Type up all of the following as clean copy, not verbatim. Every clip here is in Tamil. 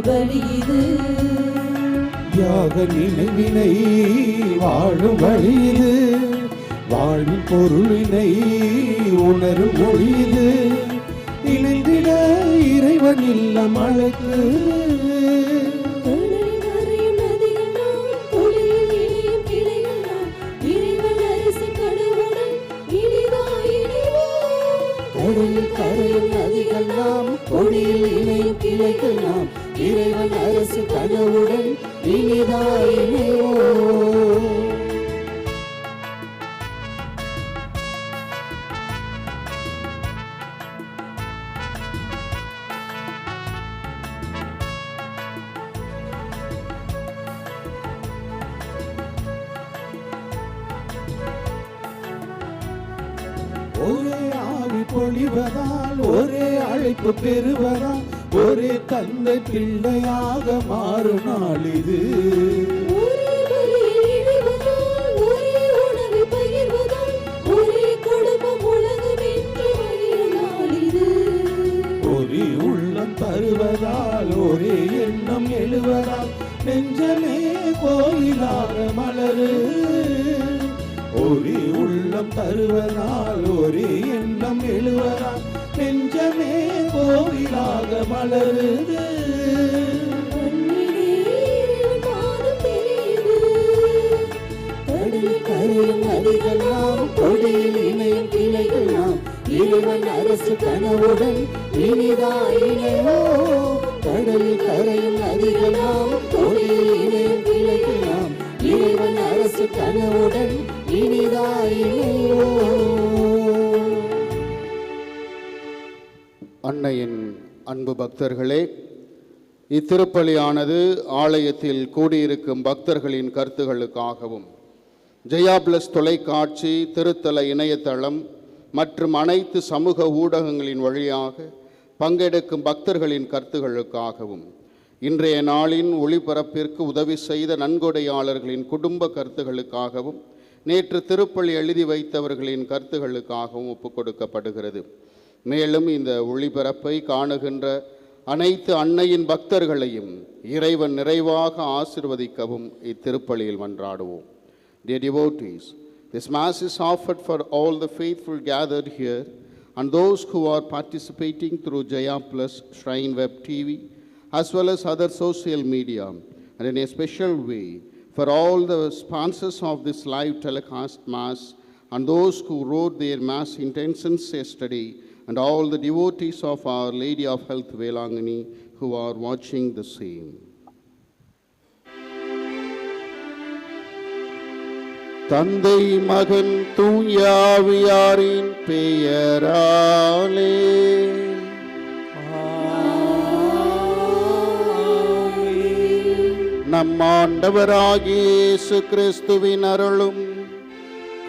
பலி இது. தியாக நினைவினை வாழும் வழி இது. வாழ்வின் பொருளினை உணரும் மொழி இது. இணைந்திட இறைவன் இல்லம் அழைத்து கரையும் நதிகள் நாம் கொடியில் இணையும் கிளைகள் நாம் இறைவன் அரசு கனவுடன் இனிதாயினேவோம். ஒரே ஆவி பொழிவதால் ஒரே அழைப்பு பெறுவதால் ஒரே தந்தை பிள்ளையாக மாறும் நாள் இது. ஒரே உள்ளம் தருவதால் ஒரே எண்ணம் எழுவதால் நெஞ்சமே கோயிலாக மலரு. ஒரே உள்ளம் தருவதால் ஒரே எண்ணம் எழுவதால் நெஞ்சமே கோவிலாக மலருது. கடலில் கரையும் நதிகள் நாம் கொடியில் இணையும் கிளைகள் நாம் இறைவன் அரசு கனவுடன் இனிதாயினேவோம். கடலில் கரையும் நதிகள் நாம் கொடியில் இணையும் கிளைகள் நாம் இறைவன் அரசு கனவுடன் அன்னையின் அன்பு பக்தர்களே, இத்திருப்பலியானது ஆலயத்தில் கூடியிருக்கும் பக்தர்களின் கருத்துகளுக்காகவும் ஜெயா பிளஸ் தொலைக்காட்சி, திருத்தல இணையதளம் மற்றும் அனைத்து சமூக ஊடகங்களின் வழியாக பங்கெடுக்கும் பக்தர்களின் கருத்துகளுக்காகவும் இன்றைய நாளின் ஒளிபரப்பிற்கு உதவி செய்த நன்கொடையாளர்களின் குடும்ப கருத்துகளுக்காகவும் நேற்று திருப்பலி எழுதி வைத்தவர்களின் கருத்துகளுக்காகவும் ஒப்புக் கொடுக்கப்படுகிறது. மேலும் இந்த ஒளிபரப்பை காணுகின்ற அனைத்து அன்னையின் பக்தர்களையும் இறைவன் நிறைவாக ஆசீர்வதிக்கவும் இத்திருப்பலியில் மன்றாடுவோம். Dear devotees, this Mass is offered for all the faithful gathered here and those who are participating through Jaya Plus Shrine Web TV as well as other social media, and in a special way for all the sponsors of this live telecast Mass and those who wrote their Mass intentions yesterday, and all the devotees of Our Lady of Health Velangani who are watching the same. தந்தை மகன் தூய ஆவியாரின் பெயராலே நம் ஆண்டவராகிய இயேசு கிறிஸ்துவின் அருளும்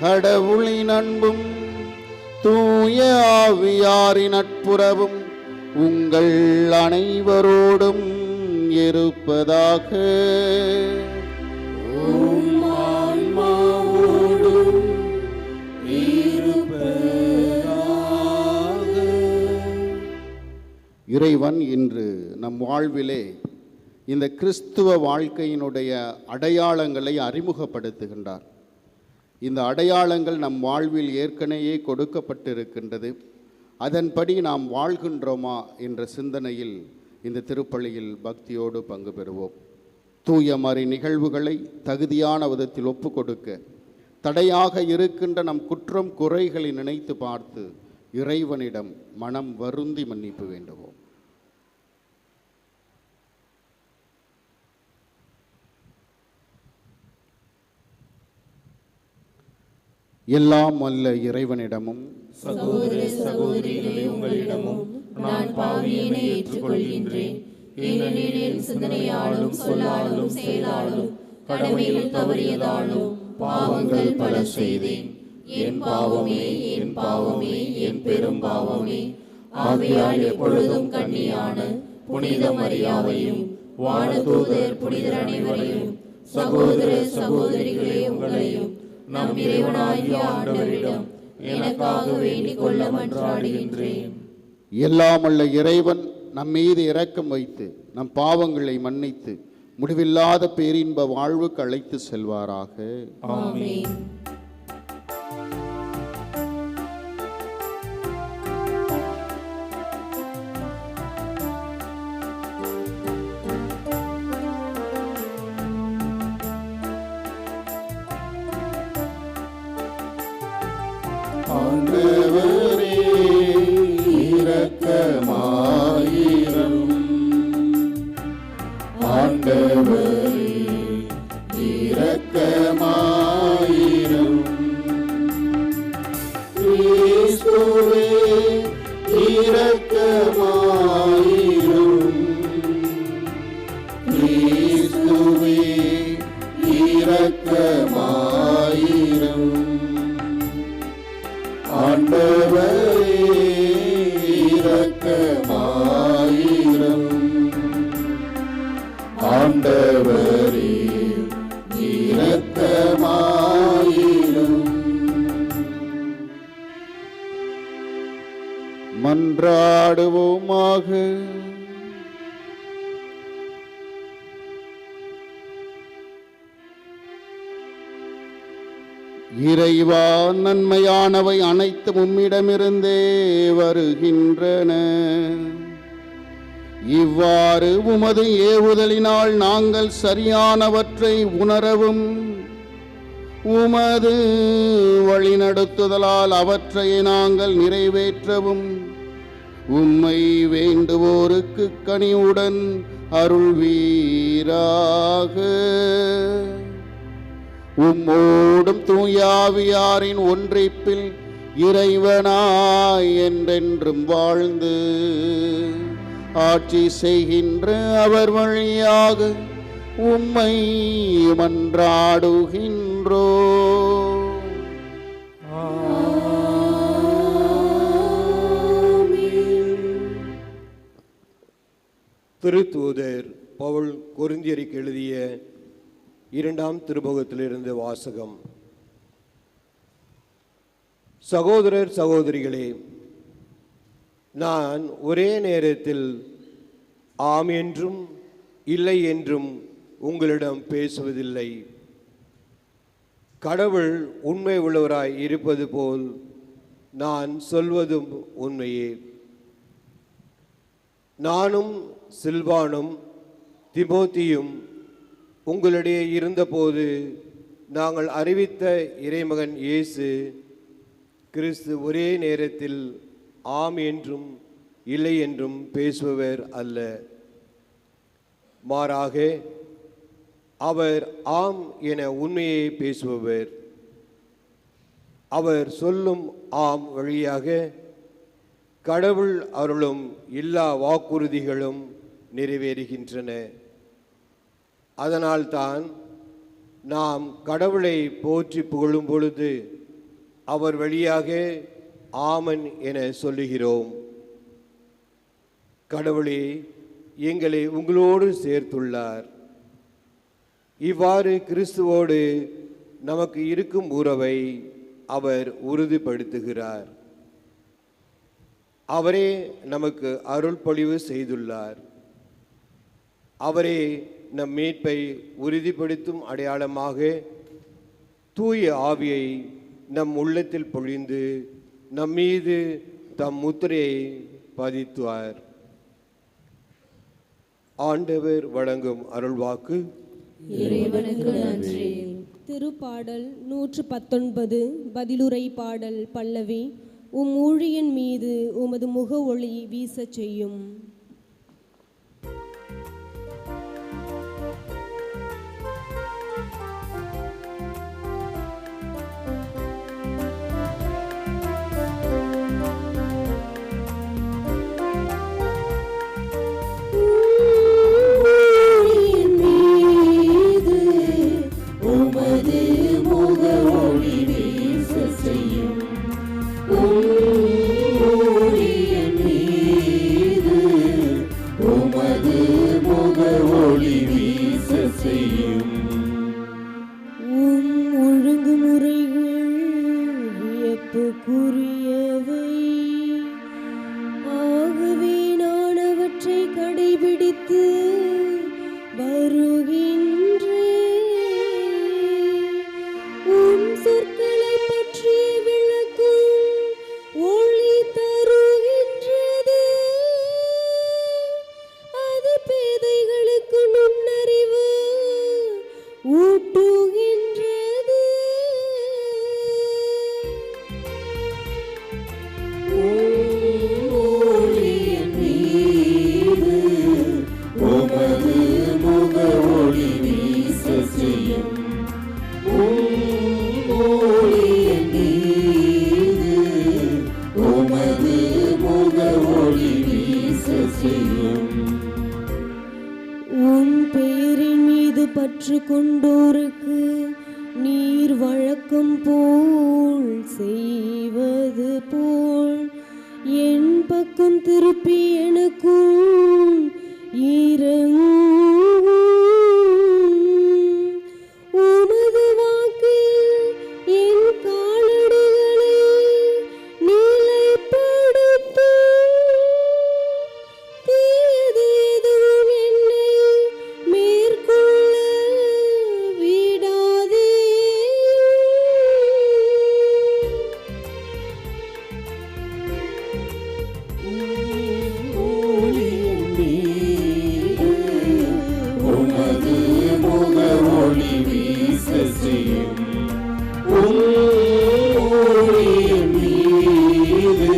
கடவுளின் அன்பும் தூய ஆவியாரின் நட்புறவும் உங்கள் அனைவரோடும் இருப்பதாக. இறைவன் இன்று நம் வாழ்விலே இந்த கிறிஸ்துவ வாழ்க்கையினுடைய அடையாளங்களை அறிமுகப்படுத்துகின்றார். இந்த அடையாளங்கள் நம் வாழ்வில் ஏற்கனவே கொடுக்கப்பட்டிருக்கின்றது. அதன்படி நாம் வாழ்கின்றோமா என்ற சிந்தனையில் இந்த திருப்பலியில் பக்தியோடு பங்கு பெறுவோம். தூயமறை நிகழ்வுகளை தகுதியான விதத்தில் ஒப்பு கொடுக்க தடையாக இருக்கின்ற நம் குற்றம் குறைகளை நினைத்து பார்த்து இறைவனிடம் மனம் வருந்தி மன்னிப்பு வேண்டுவோம். எல்லாம் வல்ல இறைவனிடமும் சகோதர சகோதரிகளே உங்களிடமும் நான் பாவியனை ஏற்றுக்கொள்கின்றேன். ஏனெனில் என் சிந்தனையாலும் சொல்லாலும் செயலாலும் கடமையில் தவறியதாலும் பாவங்கள் பல செய்தேன். என் பாவமே, என் பாவமே, என் பெரும் பாவமே. ஆகையால் எப்பொழுதும் கன்னியான புனித மரியாவையும் வானதூதர் புனிதர் அனைவரையும் சகோதர சகோதரிகளே உங்களையும் நம் இறைவனாகிய ஆண்டவரிடம் எனக்காக வேண்டிக் கொள்ள மன்றாடுகின்றேன். எல்லாமல்ல இறைவன் நம் மீது இரக்கம் வைத்து நம் பாவங்களை மன்னித்து முடிவில்லாத பேரின்ப வாழ்வுக்கு அழைத்து செல்வாராக. ஆமென். ஆண்டவரே இரக்கமாயிரும். ஆண்டவரே இரக்கமாயிரும். கிறிஸ்துவே இரக்கமாயிரும். கிறிஸ்துவே இரக்கமாயிரும். ஆண்டவரே இரக்கமாயிரும். ஆண்டவரே இரக்கமாயிரும். மன்றாடுவோமாக. இறைவா, நன்மையானவை அனைத்தும் உம்மிடமிருந்தே வருகின்றன. இவ்வாறு உமது ஏவுதலினால் நாங்கள் சரியானவற்றை உணரவும் உமது வழிநடத்துதலால் அவற்றை நாங்கள் நிறைவேற்றவும் உம்மை வேண்டுவோருக்கு கனிவுடன் அருள்வீராக. உம்மோடும் தூயாவியாரின் ஒன்றிப்பில் இறைவனாய் என்றென்றும் வாழ்ந்து ஆட்சி செய்கின்ற அவர் வழியாக உம்மை மன்றாடுகின்றோ. திருத்தூதர் பவுல் கொரிந்தியருக்கு எழுதிய 2ஆம் திருமுகத்திலிருந்து வாசகம். சகோதரர் சகோதரிகளே, நான் ஒரே நேரத்தில் ஆம் என்றும் இல்லை என்றும் உங்களிடம் பேசுவதில்லை. கடவுள் உண்மை உள்ளவராய் இருப்பது போல் நான் சொல்வதும் உண்மையே. நானும் சில்வானும் திமோத்தியும் உங்களிடையே இருந்தபோது நாங்கள் அறிவித்த இறைமகன் இயேசு கிறிஸ்து ஒரே நேரத்தில் ஆம் என்றும் இல்லை என்றும் பேசுபவர் அல்ல. மாறாக அவர் ஆம் என உண்மையை பேசுபவர். அவர் சொல்லும் ஆம் வழியாக கடவுள் அருளும் எல்லா வாக்குறுதிகளும் நிறைவேறுகின்றன. அதனால்தான் நாம் கடவுளை போற்றி புகழும் பொழுது அவர் வழியாக ஆமன் என சொல்லுகிறோம். கடவுளே எங்களை உங்களோடு சேர்த்துள்ளார். இவ்வாறு கிறிஸ்துவோடு நமக்கு இருக்கும் உறவை அவர் உறுதிப்படுத்துகிறார். அவரே நமக்கு அருள் பொழிவு செய்துள்ளார். அவரே நம் மீட்பை உறுதிப்படுத்தும் அடையாளமாக தூய ஆவியை நம் உள்ளத்தில் பொழிந்து நம் மீது தம் முத்திரையை பதித்தார். ஆண்டவர் வழங்கும் அருள்வாக்கு. இறைவனுக்கு நன்றி. திருப்பாடல் 119 பதிலுரை பாடல் பல்லவி. உம் ஊழியன் மீது உமது முக ஒளி வீசச் செய்யும். ஊழியன் மீது பார்த்து வருகின்றேன். உம் சொற்களை பற்றி விளக்கும் ஒளி தருகின்றது. அது பேதைகளுக்கு நுண்ணறிவு ஊட்டுகின்றது. ஒளியின் மீது உமது முக ஒளி வீச செய்யும். ஒளியின் மீது உமது முக ஒளி வீச செய்யும். உன் பெயரின் மீது பற்று கொண்டோருக்கு நீர் வழக்கம் போல் செய்வது போல் என் பக்கம் திருப்பி எனக்கும் இரங்கும். உமது வாக்கில் என் காலடிகளை நிலைப்படுத்தும். தீயது எதுவும் என்னை மேற்கொள்ள விடாதே. ஒளியின் மீது உமது முக ஒளி வீச செய்யும். ஒளியின் மீது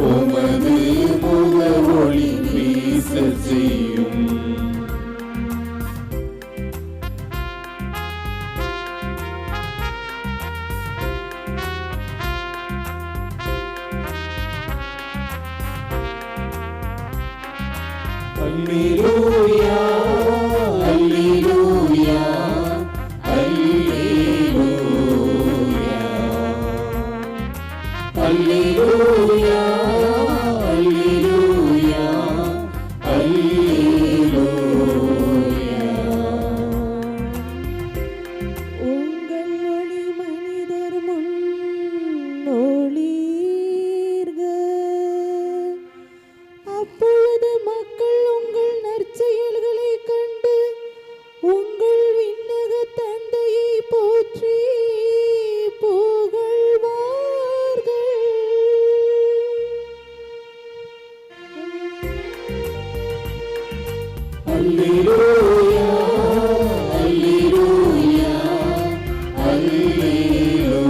உமது முக ஒளி வீச செய்யும். அல்லேலூயா, அல்லேலூயா, அல்லேலூயா. அல்லேலூயா, அல்லேலூயா, அல்லேலூயா. உங்கள் ஒளி மனிதர் முன் ஒளிர்க. அப்பொழுது மக்கள் உங்கள் நற்செயல்களை கண்டு உங்கள் விண்ணக தந்தையை போற்றி புகழ்வார்கள். அல்லேலூயா, அல்லேலூயா, அல்லேலூயா.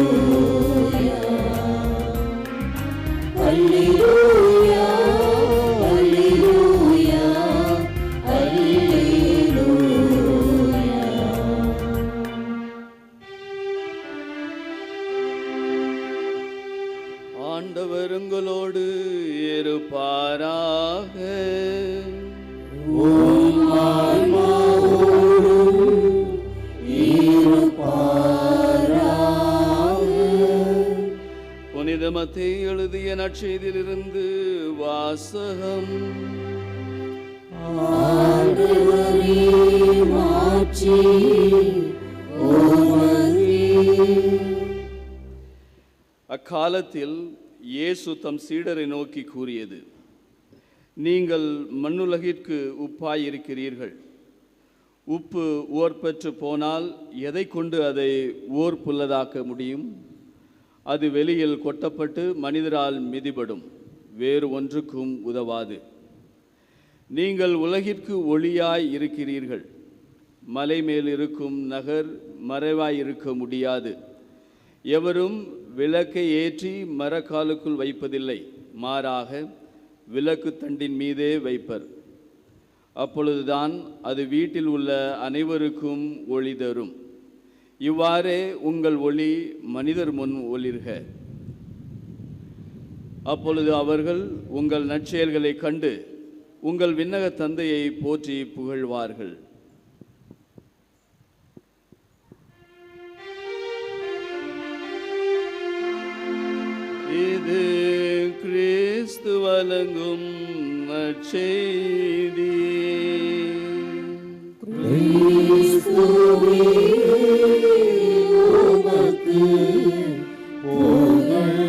அல்லேலூயா, அல்லேலூயா, அல்லேலூயா. ஆண்டவர் உங்களோடு இருப்பாராக. உம் ஆன்மாவோடும் இருப்பாராக. புனித மத்தேயு எழுதிய நற்செய்தியிலிருந்து வாசகம். ஆண்டவரே, மாட்சி உமக்கே. அக்காலத்தில் இயேசு தம் சீடரை நோக்கி கூறியது, நீங்கள் மண்ணுலகிற்கு உப்பாயிருக்கிறீர்கள். உப்பு உவர்பெற்று போனால் எதை கொண்டு அதை உவர்ப்புள்ளதாக்க முடியும்? அது வெளியில் கொட்டப்பட்டு மனிதரால் மிதிபடும், வேறு ஒன்றுக்கும் உதவாது. நீங்கள் உலகிற்கு ஒளியாய் இருக்கிறீர்கள். மலை மேல் இருக்கும் நகர் மறைவாய் இருக்க முடியாது. எவரும் விளக்கை ஏற்றி மரக்காலுக்குள் வைப்பதில்லை, மாறாக விளக்கு தண்டின் மீதே வைப்பர். அப்பொழுதுதான் அது வீட்டில் உள்ள அனைவருக்கும் ஒளி தரும். இவ்வாறே உங்கள் ஒளி மனிதர் முன் ஒளிர்க. அப்பொழுது அவர்கள் உங்கள் நற்செயல்களைக் கண்டு உங்கள் விண்ணக தந்தையை போற்றி புகழ்வார்கள். இது கிறிஸ்து வழங்கும் நற்செய்தி. கிறிஸ்துவே, உமக்கு புகழ்.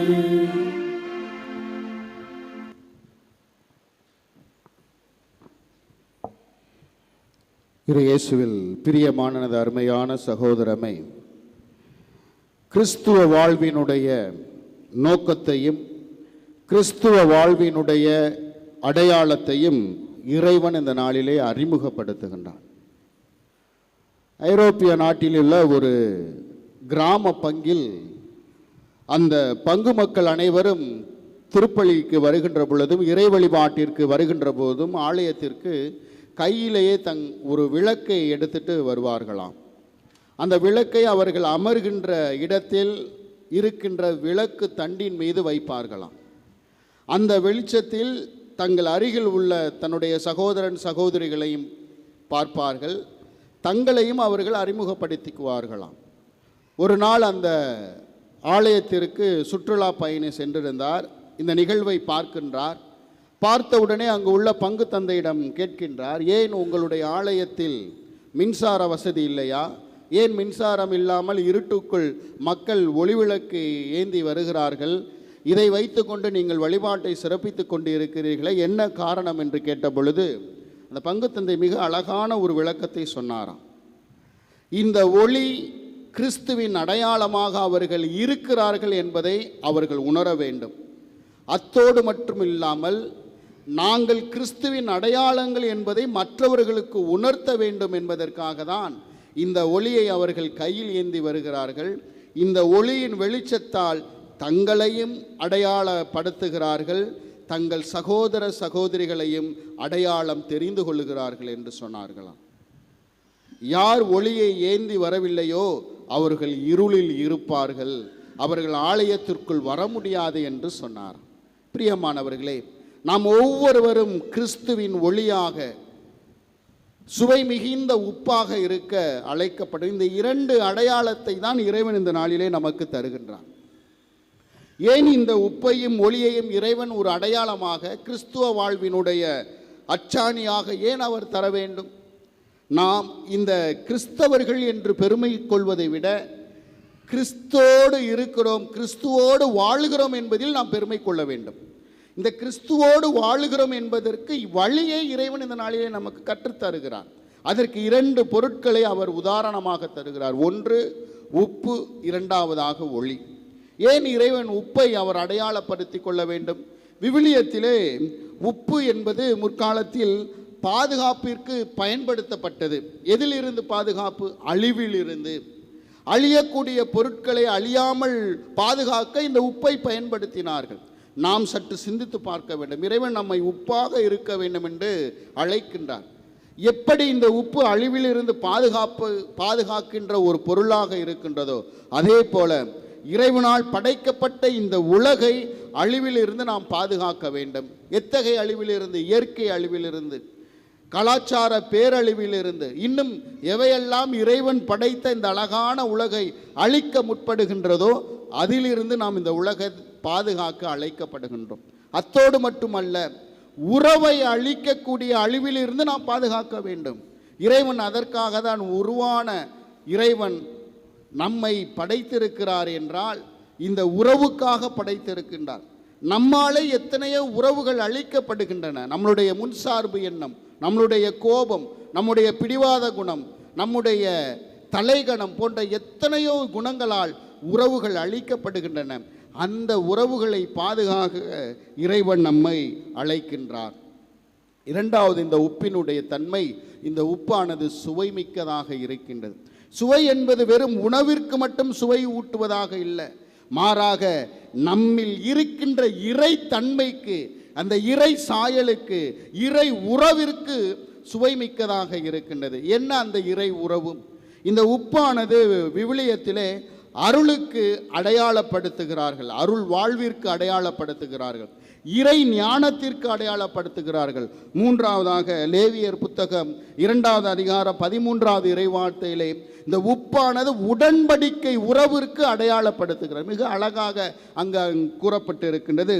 இரு இயேசுவில் பிரியமானது அருமையான சகோதரமே, கிறிஸ்துவ வாழ்வினுடைய நோக்கத்தையும் கிறிஸ்துவ வாழ்வினுடைய அடையாளத்தையும் இறைவன் இந்த நாளிலே அறிமுகப்படுத்துகின்றான். ஐரோப்பிய நாட்டில் உள்ள ஒரு கிராம பங்கில் அந்த பங்கு மக்கள் அனைவரும் திருப்பலிக்கு வருகின்ற பொழுதும் இறை வழிபாட்டிற்கு வருகின்ற போதும் ஆலயத்திற்கு கையிலேயே ஒரு விளக்கை எடுத்துட்டு வருவார்களாம். அந்த விளக்கை அவர்கள் அமர்கின்ற இடத்தில் இருக்கின்ற விளக்கு தண்டின் மீது வைப்பார்களாம். அந்த வெளிச்சத்தில் தங்கள் அருகில் உள்ள தன்னுடைய சகோதரன் சகோதரிகளையும் பார்ப்பார்கள், தங்களையும் அவர்கள் அறிமுகப்படுத்திக்குவார்களாம். ஒரு நாள் அந்த ஆலயத்திற்கு சுற்றுலா பயணி சென்றிருந்தார். இந்த நிகழ்வை பார்க்கின்றார். பார்த்தவுடனே அங்கு உள்ள பங்கு தந்தையிடம் கேட்கின்றார், ஏன் உங்களுடைய ஆலயத்தில் மின்சார வசதி இல்லையா? ஏன் மின்சாரம் இல்லாமல் இருட்டுக்குள் மக்கள் ஒளிவிளக்கு ஏந்தி வருகிறார்கள்? இதை வைத்துக்கொண்டு நீங்கள் வழிபாட்டை சிறப்பித்து கொண்டு இருக்கிறீர்களே, என்ன காரணம் என்று கேட்ட பொழுது அந்த பங்கு தந்தை மிக அழகான ஒரு விளக்கத்தை சொன்னாராம். இந்த ஒளி கிறிஸ்துவின் அடையாளமாக அவர்கள் இருக்கிறார்கள் என்பதை அவர்கள் உணர வேண்டும். அத்தோடு மட்டும் இல்லாமல் நாங்கள் கிறிஸ்துவின் அடையாளங்கள் என்பதை மற்றவர்களுக்கு உணர்த்த வேண்டும் என்பதற்காக தான் இந்த ஒளியை அவர்கள் கையில் ஏந்தி வருகிறார்கள். இந்த ஒளியின் வெளிச்சத்தால் தங்களையும் அடையாளப்படுத்துகிறார்கள், தங்கள் சகோதர சகோதரிகளையும் அடையாளம் தெரிந்து கொள்ளுகிறார்கள் என்று சொன்னார்களாம். யார் ஒளியை ஏந்தி வரவில்லையோ அவர்கள் இருளில் இருப்பார்கள், அவர்கள் ஆலயத்திற்குள் வர முடியாது என்று சொன்னார். பிரியமானவர்களே, நாம் ஒவ்வொருவரும் கிறிஸ்துவின் ஒளியாக சுவை மிகுந்த உப்பாக இருக்க அழைக்கப்படும். இந்த இரண்டு அடையாளத்தை தான் இறைவன் இந்த நாளிலே நமக்கு தருகின்றான். ஏன் இந்த உப்பையும் ஒளியையும் இறைவன் ஒரு அடையாளமாக கிறிஸ்துவ வாழ்வினுடைய அச்சாணியாக ஏன் அவர் தர வேண்டும்? நாம் இந்த கிறிஸ்தவர்கள் என்று பெருமை கொள்வதை விட கிறிஸ்துவோடு இருக்கிறோம், கிறிஸ்துவோடு வாழுகிறோம் என்பதில் நாம் பெருமை கொள்ள வேண்டும். இந்த கிறிஸ்துவோடு வாழுகிறோம் என்பதற்கு வழியை இறைவன் இந்த நாளிலே நமக்கு கற்றுத்தருகிறார். அதற்கு இரண்டு பொருட்களை அவர் உதாரணமாக தருகிறார். ஒன்று உப்பு, இரண்டாவதாக ஒளி. ஏன் இறைவன் உப்பை அவர் அடையாளப்படுத்தி கொள்ள வேண்டும்? விவிலியத்திலே உப்பு என்பது முற்காலத்தில் பாதுகாப்பிற்கு பயன்படுத்தப்பட்டது. எதிலிருந்து பாதுகாப்பு? அழிவிலிருந்து. அழியக்கூடிய பொருட்களை அழியாமல் பாதுகாக்க இந்த உப்பை பயன்படுத்தினார்கள். நாம் சற்று சிந்தித்து பார்க்க வேண்டும். இறைவன் நம்மை உப்பாக இருக்க வேண்டும் என்று அழைக்கின்றார். எப்படி இந்த உப்பு அழிவிலிருந்து பாதுகாக்கின்ற ஒரு பொருளாக இருக்கின்றதோ அதே போல இறைவனால் படைக்கப்பட்ட இந்த உலகை அழிவிலிருந்து நாம் பாதுகாக்க வேண்டும். எத்தகைய அழிவிலிருந்து? இயற்கை அழிவிலிருந்து, கலாச்சார பேரழிவிலிருந்து, இன்னும் எவையெல்லாம் இறைவன் படைத்த இந்த அழகான உலகை அழிக்க முற்படுகின்றதோ அதிலிருந்து நாம் இந்த உலகை பாதுகாக்க அழைக்கப்படுகின்றோம். அத்தோடு மட்டுமல்ல, உறவை அழிக்கக்கூடிய அழிவிலிருந்து நாம் பாதுகாக்க வேண்டும். இறைவன் அதற்காக தான் உருவான இறைவன் நம்மை படைத்திருக்கிறார் என்றால் இந்த உறவுக்காக படைத்திருக்கின்றார். நம்மாலே எத்தனையோ உறவுகள் அழிக்கப்படுகின்றன. நம்மளுடைய முன்சார்பு எண்ணம், நம்மளுடைய கோபம், நம்முடைய பிடிவாத குணம், நம்முடைய தலைகணம் போன்ற எத்தனையோ குணங்களால் உறவுகள் அழிக்கப்படுகின்றன. அந்த உறவுகளை பாதுகாக்க இறைவன் நம்மை அழைக்கின்றார். இரண்டாவது, இந்த உப்பினுடைய தன்மை, இந்த உப்பானது சுவைமிக்கதாக இருக்கின்றது. சுவை என்பது வெறும் உணவிற்கு மட்டும் சுவை ஊட்டுவதாக இல்லை, மாறாக நம்மில் இருக்கின்ற இறை தன்மைக்கு, அந்த இறை சாயலுக்கு, இறை உறவிற்கு சுவைமிக்கதாக இருக்கின்றது. என்ன அந்த இறை உறவு? இந்த உப்பானது விவிலியத்திலே அருளுக்கு அடையாளப்படுத்துகிறார்கள், அருள் வாழ்விற்கு அடையாளப்படுத்துகிறார்கள், இறை ஞானத்திற்கு அடையாளப்படுத்துகிறார்கள். மூன்றாவதாக லேவியர் புத்தகம் 2வது அதிகாரம் 13வது இறைவார்த்தையிலே இந்த உப்பானது உடன்படிக்கை உறவிற்கு அடையாளப்படுத்துகிறார். மிக அழகாக அங்கு கூறப்பட்டு இருக்கின்றது,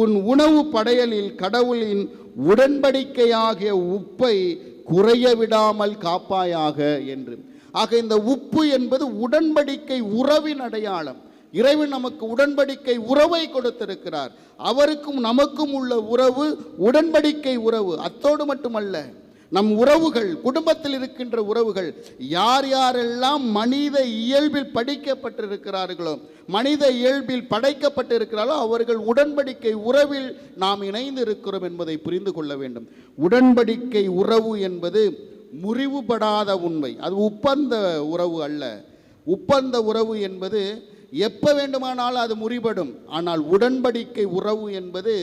உன் உணவு படையலில் கடவுளின் உடன்படிக்கையாகிய உப்பை குறைய விடாமல் காப்பாயாக என்று. ஆக இந்த உப்பு என்பது உடன்படிக்கை உறவின் அடையாளம். இறைவன் நமக்கு உடன்படிக்கை உறவை கொடுத்திருக்கிறார். அவருக்கும் நமக்கும் உள்ள உறவு உடன்படிக்கை உறவு. அத்தோடு மட்டுமல்ல, நம் உறவுகள், குடும்பத்தில் இருக்கின்ற உறவுகள், யார் யாரெல்லாம் மனித இயல்பில் படிக்கப்பட்டிருக்கிறார்களோ, மனித இயல்பில் படைக்கப்பட்டிருக்கிறார்களோ அவர்கள் உடன்படிக்கை உறவில் நாம் இணைந்து இருக்கிறோம் என்பதை புரிந்து கொள்ள வேண்டும். உடன்படிக்கை உறவு என்பது முறிவுபடாத உண்மை. அது ஒப்பந்த உறவு அல்ல. ஒப்பந்த உறவு என்பது எப்போ வேண்டுமானாலும் அது முறிபடும். ஆனால் உடன்படிக்கை உறவு என்பது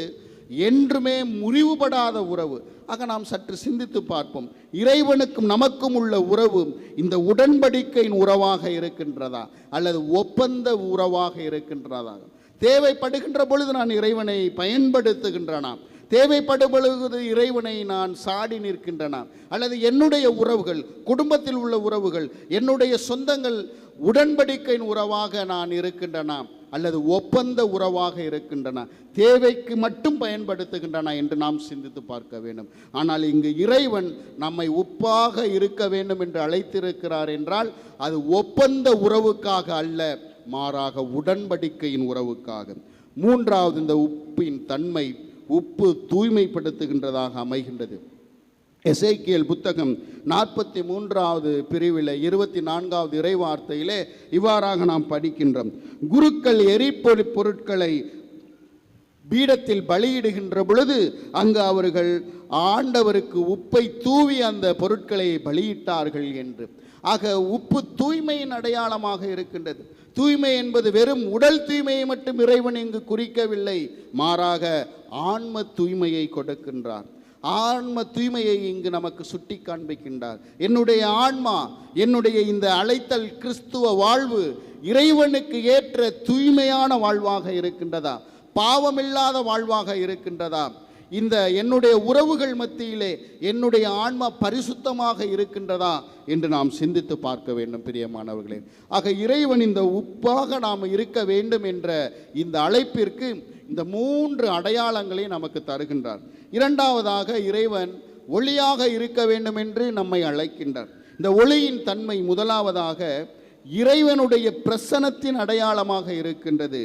என்றுமே முறிவுபடாத உறவு. ஆக நாம் சற்று சிந்தித்து பார்ப்போம். இறைவனுக்கும் நமக்கும் உள்ள உறவு இந்த உடன்படிக்கையின் உறவாக இருக்கின்றதா அல்லது ஒப்பந்த உறவாக இருக்கின்றதா? தேவைப்படுகின்ற பொழுது நான் இறைவனை பயன்படுத்துகின்றனா? தேவைப்படும் பொழுது இறைவனை நான் சாடி நிற்கின்றன? அல்லது என்னுடைய உறவுகள், குடும்பத்தில் உள்ள உறவுகள், என்னுடைய சொந்தங்கள் உடன்படிக்கையின் உறவாக நான் இருக்கின்றன அல்லது ஒப்பந்த உறவாக இருக்கின்றன? தேவைக்கு மட்டும் பயன்படுத்துகின்றன என்று நாம் சிந்தித்து பார்க்க வேண்டும். ஆனால் இங்கு இறைவன் நம்மை உப்பாக இருக்க வேண்டும் என்று அழைத்திருக்கிறார் என்றால் அது ஒப்பந்த உறவுக்காக அல்ல, மாறாக உடன்படிக்கையின் உறவுக்காக. மூன்றாவது, இந்த உப்பின் தன்மை, உப்பு தூய்மைப்படுத்துகின்றதாக அமைகின்றது. எசேக்கியேல் புத்தகம் 43வது பிரிவில் 24வது இறைவார்த்தையிலே இவ்வாறாக நாம் படிக்கின்றோம். குருக்கள் எரிபொலி பொருட்களை பீடத்தில் பலியிடுகின்ற பொழுது அங்கு அவர்கள் ஆண்டவருக்கு உப்பை தூவி அந்த பொருட்களை பலியிட்டார்கள் என்று. ஆக உப்பு தூய்மையின் அடையாளமாக இருக்கின்றது. தூய்மை என்பது வெறும் உடல் தூய்மையை மட்டும் இறைவன் இங்கு குறிக்கவில்லை, மாறாக ஆன்ம தூய்மையை கொடுக்கின்றார். ஆன்ம தூய்மையை இங்கு நமக்கு சுட்டி காண்பிக்கின்றார். என்னுடைய ஆன்மா, என்னுடைய இந்த அழைத்தல் கிறிஸ்துவ வாழ்வு இறைவனுக்கு ஏற்ற தூய்மையான வாழ்வாக இருக்கின்றதா? பாவமில்லாத வாழ்வாக இருக்கின்றதா? இந்த என்னுடைய உறவுகள் மத்தியிலே என்னுடைய ஆன்மா பரிசுத்தமாக இருக்கின்றதா என்று நாம் சிந்தித்து பார்க்க வேண்டும் பிரியமானவர்களே. ஆக இறைவன் இந்த உப்பாக நாம் இருக்க வேண்டும் என்ற இந்த அழைப்பிற்கு இந்த 3 அடையாளங்களை நமக்கு தருகின்றார். இரண்டாவதாக, இறைவன் ஒளியாக இருக்க வேண்டும் என்று நம்மை அழைக்கின்றார். இந்த ஒளியின் தன்மை முதலாவதாக இறைவனுடைய பிரசன்னத்தின் அடையாளமாக இருக்கின்றது.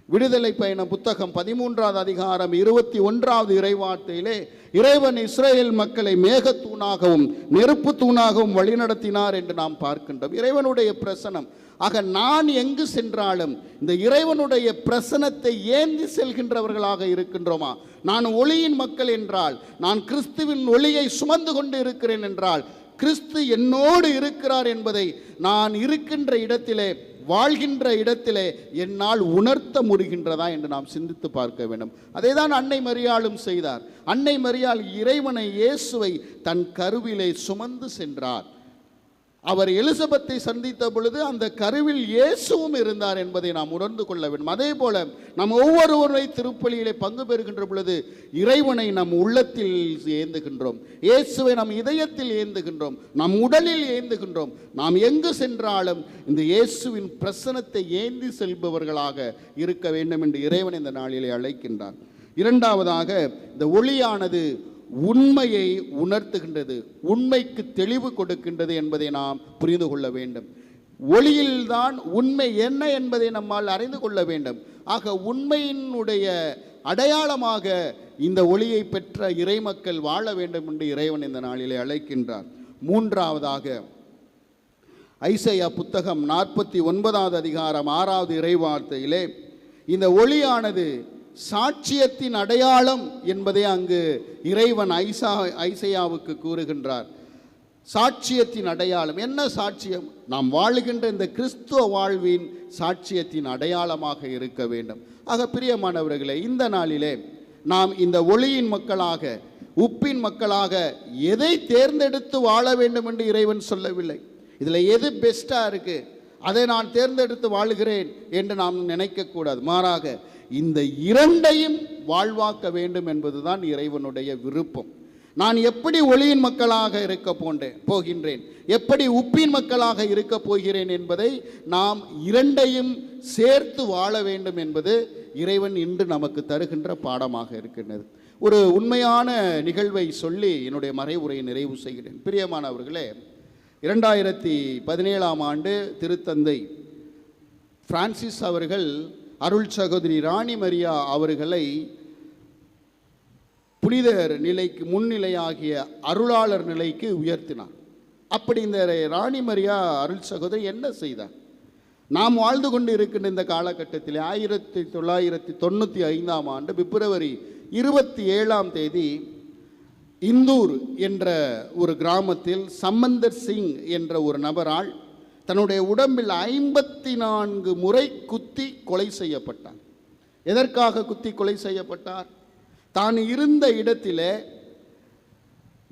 விடுதலை பயண புத்தகம் 13வது அதிகாரம் 21வது இறைவார்த்தையிலே இறைவன் இஸ்ரேல் மக்களை மேகத்தூணாகவும் நெருப்பு தூணாகவும் வழிநடத்தினார் என்று நாம் பார்க்கின்றோம். இறைவனுடைய பிரசனம். ஆக நான் எங்கு சென்றாலும் இந்த இறைவனுடைய பிரசனத்தை ஏந்தி செல்கின்றவர்களாக இருக்கின்றோமா? நான் ஒளியின் மக்கள் என்றால், நான் கிறிஸ்துவின் ஒளியை சுமந்து கொண்டு இருக்கிறேன் என்றால், கிறிஸ்து என்னோடு இருக்கிறார் என்பதை நான் இருக்கின்ற இடத்திலே, வாழ்கின்ற இடத்திலே என்னால் உணர்த்த முடிகின்றதா என்று நாம் சிந்தித்து பார்க்க வேண்டும். அதை தான் அன்னை மரியாளும் செய்தார். அன்னை மரியாள் இறைவனை, இயேசுவை தன் கருவிலே சுமந்து சென்றார். அவர் எலிசபெத்தை சந்தித்த பொழுது அந்த கருவில் இயேசுவும் இருந்தார் என்பதை நாம் உணர்ந்து கொள்ள வேண்டும். அதே போல நாம் ஒவ்வொருவரை திருப்பலியிலே பங்கு பெறுகின்ற பொழுது இறைவனை நம் உள்ளத்தில் ஏந்துகின்றோம், இயேசுவை நம் இதயத்தில் ஏந்துகின்றோம், நம் உடலில் ஏந்துகின்றோம். நாம் எங்கு சென்றாலும் இந்த இயேசுவின் பிரசனத்தை ஏந்தி செல்பவர்களாக இருக்க வேண்டும் என்று இறைவன் இந்த நாளிலே அழைக்கின்றார். இரண்டாவதாக, இந்த ஒளியானது உண்மையை உணர்த்துகின்றது, உண்மைக்கு தெளிவு கொடுக்கின்றது என்பதை நாம் புரிந்து கொள்ள வேண்டும். ஒளியில்தான் உண்மை என்ன என்பதை நம்மால் அறிந்து கொள்ள வேண்டும். ஆக உண்மையினுடைய அடையாளமாக இந்த ஒளியை பெற்ற இறைமக்கள் வாழ வேண்டும் என்று இறைவன் இந்த நாளிலே அழைக்கின்றார். மூன்றாவதாக, ஐசையா புத்தகம் 49வது அதிகாரம் 6வது இறைவார்த்தையிலே இந்த ஒளியானது சாட்சியத்தின் அடையாளம் என்பதை அங்கு இறைவன் ஐசையாவுக்கு கூறுகின்றார். சாட்சியத்தின் அடையாளம் என்ன? சாட்சியம் நாம் வாழுகின்ற இந்த கிறிஸ்துவ வாழ்வின் சாட்சியத்தின் அடையாளமாக இருக்க வேண்டும். ஆக பிரியமானவர்களே, இந்த நாளிலே நாம் இந்த ஒளியின் மக்களாக, உப்பின் மக்களாக எதை தேர்ந்தெடுத்து வாழ வேண்டும் என்று இறைவன் சொல்லவில்லை. இதில் எது பெஸ்ட்டாக இருக்குது அதை நான் தேர்ந்தெடுத்து வாழுகிறேன் என்று நாம் நினைக்கக்கூடாது. மாறாக இந்த இரண்டையும் வாழ்வாக்க வேண்டும் என்பதுதான் இறைவனுடைய விருப்பம். நான் எப்படி ஒளியின் மக்களாக இருக்க போகின்றேன், எப்படி உப்பின் மக்களாக இருக்க போகிறேன் என்பதை நாம் இரண்டையும் சேர்த்து வாழ வேண்டும் என்பது இறைவன் இன்று நமக்கு தருகின்ற பாடமாக இருக்கின்றது. ஒரு உண்மையான நிகழ்வை சொல்லி என்னுடைய மறைவுரையை நிறைவு செய்கிறேன். பிரியமானவர்களே, 2017ஆம் ஆண்டு திருத்தந்தை பிரான்சிஸ் அவர்கள் அருள் சகோதரி ராணி மரியா அவர்களை புனிதர் நிலைக்கு முன்னிலையாகிய அருளாளர் நிலைக்கு உயர்த்தினார். அப்படி இந்த ராணி மரியா அருள் சகோதரி என்ன செய்தார்? நாம் வாழ்ந்து கொண்டு இருக்கின்ற இந்த காலகட்டத்தில் 1995ஆம் ஆண்டு பிப்ரவரி 27ஆம் தேதி இந்தூர் என்ற ஒரு கிராமத்தில் சம்பந்தர் சிங் என்ற ஒரு நபரால் தன்னுடைய உடம்பில் 54 முறை குத்தி கொலை செய்யப்பட்டார். எதற்காக குத்தி கொலை செய்யப்பட்டார்? தான் இருந்த இடத்திலே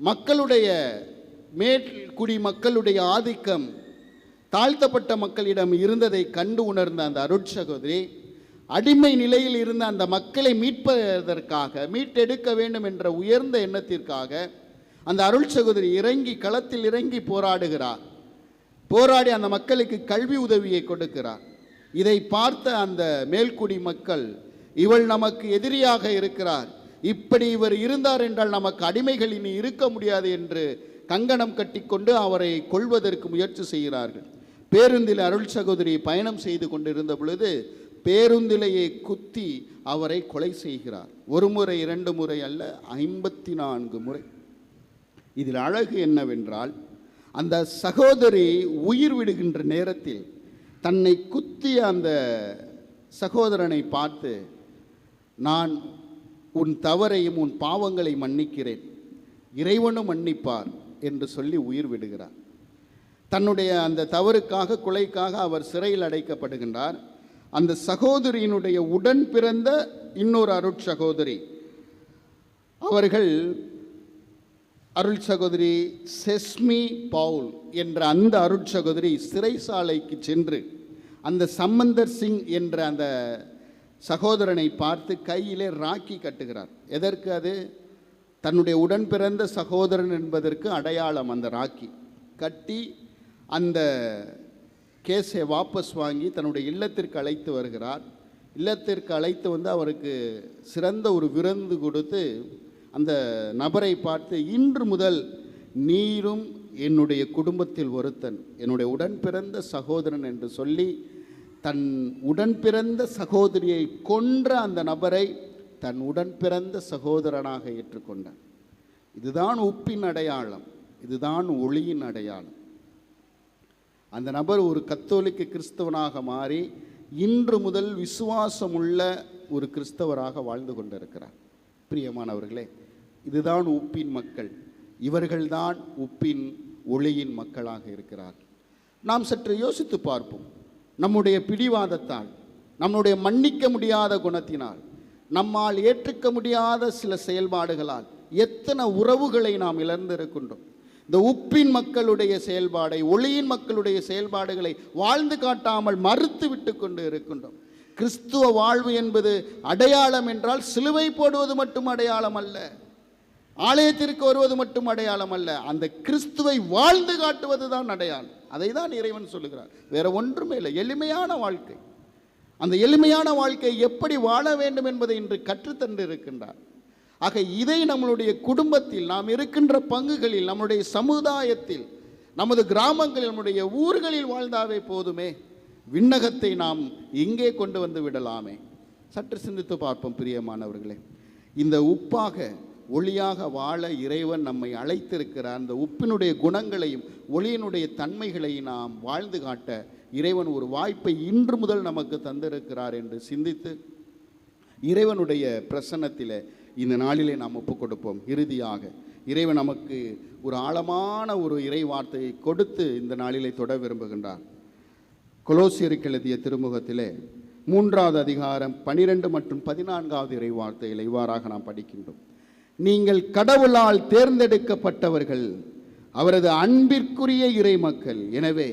மக்களுடைய மேற்குடி மக்களுடைய ஆதிக்கம் தாழ்த்தப்பட்ட மக்களிடம் இருந்ததை கண்டு உணர்ந்த அந்த அருட்சகோதரி அடிமை நிலையில் இருந்த அந்த மக்களை மீட்பதற்காக, மீட்டெடுக்க வேண்டும் என்ற உயர்ந்த எண்ணத்திற்காக அந்த அருள் சகோதரி களத்தில் இறங்கி போராடுகிறார். போராடி அந்த மக்களுக்கு கல்வி உதவியை கொடுக்கிறார். இதை பார்த்த அந்த மேல்குடி மக்கள், இவள் நமக்கு எதிரியாக இருக்கிறார், இப்படி இவர் இருந்தார் என்றால் நமக்கு அடிமைகள் இனி இருக்க முடியாது என்று கங்கணம் கட்டிக்கொண்டு அவரை கொல்வதற்கு முயற்சி செய்கிறார்கள். பேருந்தில் அருள் சகோதரி பயணம் செய்து கொண்டிருந்த பொழுது பேருந்திலேயே குத்தி அவரை கொலை செய்கிறார். ஒரு முறை 2 முறை அல்ல, 54 முறை. இதில் அழகு என்னவென்றால், அந்த சகோதரி உயிர் விடுகின்ற நேரத்தில் தன்னை குத்திய அந்த சகோதரனை பார்த்து, நான் உன் தவறையும் உன் பாவங்களை மன்னிக்கிறேன், இறைவனும் மன்னிப்பார் என்று சொல்லி உயிர் விடுகிறார். தன்னுடைய அந்த தவறுக்காக, கொலைக்காக அவர் சிறையில் அடைக்கப்படுகின்றார். அந்த சகோதரியினுடைய உடன் பிறந்த இன்னொரு அருட்சகோதரி, அவர்கள் அருள் சகோதரி செஸ்மி பவுல் என்ற அந்த அருட்சகோதரி சிறைசாலைக்கு சென்று அந்த சம்பந்தர் சிங் என்ற அந்த சகோதரனை பார்த்து கையிலே ராக்கி கட்டுகிறார். எதற்கு? அது தன்னுடைய உடன் பிறந்த சகோதரன் என்பதற்கு அடையாளம். அந்த ராக்கி கட்டி அந்த கேஸை வாபஸ் வாங்கி தன்னுடைய இல்லத்திற்கு அழைத்து வருகிறார். இல்லத்திற்கு அழைத்து வந்து அவருக்கு சிறந்த ஒரு விருந்து கொடுத்து அந்த நபரை பார்த்து, இன்று முதல் நீரும் என்னுடைய குடும்பத்தில் ஒருத்தன், என்னுடைய உடன் பிறந்த சகோதரன் என்று சொல்லி தன் உடன் பிறந்த சகோதரியை கொன்ற அந்த நபரை தன் உடன் பிறந்த சகோதரனாக ஏற்றுக்கொண்டார். இதுதான் உப்பின் அடையாளம், இதுதான் ஒளியின் அடையாளம். அந்த நபர் ஒரு கத்தோலிக்க கிறிஸ்தவனாக மாறி இன்று முதல் விசுவாசமுள்ள ஒரு கிறிஸ்தவராக வாழ்ந்து கொண்டிருக்கிறார். பிரியமானவர்களே, இதுதான் உப்பின் மக்கள். இவர்கள்தான் உப்பின் ஒளியின் மக்களாக இருக்கிறார். நாம் சற்று யோசித்து பார்ப்போம். நம்முடைய பிடிவாதத்தால், நம்முடைய மன்னிக்க முடியாத குணத்தினால், நம்மால் ஏற்றுக்க முடியாத சில செயல்பாடுகளால் எத்தனை உறவுகளை நாம் இழந்திருக்கின்றோம். இந்த உப்பின் மக்களுடைய செயல்பாடை, ஒளியின் மக்களுடைய செயல்பாடுகளை வாழ்ந்து காட்டாமல் மறுத்து விட்டு கொண்டு இருக்கின்றோம். கிறிஸ்துவ வாழ்வு என்பது அடையாளம் என்றால் சிலுவை போடுவது மட்டும் அடையாளம் அல்ல, ஆலயத்திற்கு வருவது மட்டும் அடையாளம் அல்ல, அந்த கிறிஸ்துவை வாழ்ந்து காட்டுவது தான் அடையாளம். அதை தான் இறைவன் சொல்லுகிறார். வேற ஒன்றுமே இல்லை. எளிமையான வாழ்க்கை. அந்த எளிமையான வாழ்க்கை எப்படி வாழ வேண்டும் என்பதை இன்று கற்றுத்தந்து இருக்கின்றார். ஆக இதை நம்மளுடைய குடும்பத்தில், நாம் இருக்கின்ற பங்குகளில், நம்முடைய சமுதாயத்தில், நமது கிராமங்களில், நம்முடைய ஊர்களில் வாழ்ந்தாவே போதுமே. விண்ணகத்தை நாம் இங்கே கொண்டு வந்து விடலாமே. சற்று சிந்தித்து பார்ப்போம் பிரியமானவர்களே. இந்த உப்பாக ஒளியாக வாழ இறைவன் நம்மை அழைத்திருக்கிறார். அந்த உப்பினுடைய குணங்களையும் ஒளியினுடைய தன்மைகளையும் நாம் வாழ்ந்து காட்ட இறைவன் ஒரு வாய்ப்பை இன்று முதல் நமக்கு தந்திருக்கிறார் என்று சிந்தித்து இறைவனுடைய பிரசன்னத்தில் இந்த நாளிலே நாம் ஒப்புக் கொடுப்போம். இறுதியாக இறைவன் நமக்கு ஒரு ஆழமான ஒரு இறை வார்த்தையை கொடுத்து இந்த நாளிலே தொட விரும்புகின்றார். கொலோசியருக்கு எழுதிய திருமுகத்திலே 3வது அதிகாரம் 12 மற்றும் 14வது இறை வார்த்தைகளை இவ்வாறாக நாம் படிக்கின்றோம். நீங்கள் கடவுளால் தேர்ந்தெடுக்கப்பட்டவர்கள், அவரது அன்பிற்குரிய இறை மக்கள். எனவே